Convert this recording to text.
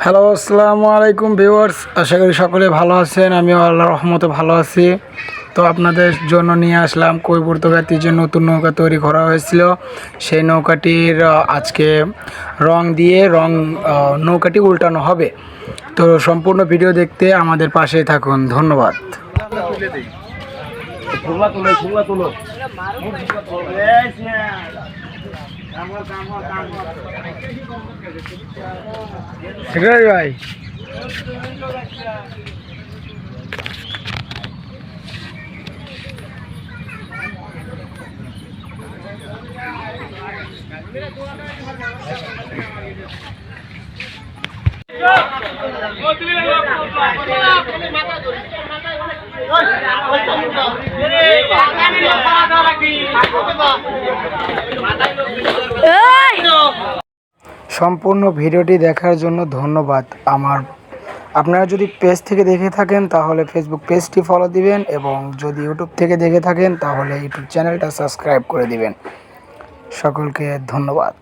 Hello, আসসালামু আলাইকুম viewers. আশা করি সকলে ভালো আছেন। আমিও আল্লাহর রহমতে ভালো আছি। তো আপনাদের জন্য নিয়ে আসলাম কৈবর্তঘাতে যে নতুন নৌকা তৈরি করা হয়েছিল, সেই নৌকাটির আজকে রং দিয়ে নৌকাটি উল্টানো হবে। তো সম্পূর্ণ ভিডিও দেখতে আমাদের পাশেই থাকুন। ধন্যবাদ। সেক্রেটারি ভাই, সম্পূর্ণ ভিডিওটি দেখার জন্য ধন্যবাদ। আপনারা যদি পেজ থেকে দেখে থাকেন তাহলে ফেসবুক পেজটি ফলো দিবেন, এবং যদি ইউটিউব থেকে দেখে থাকেন তাহলে ইউটিউব চ্যানেলটা সাবস্ক্রাইব করে দিবেন। সকলকে ধন্যবাদ।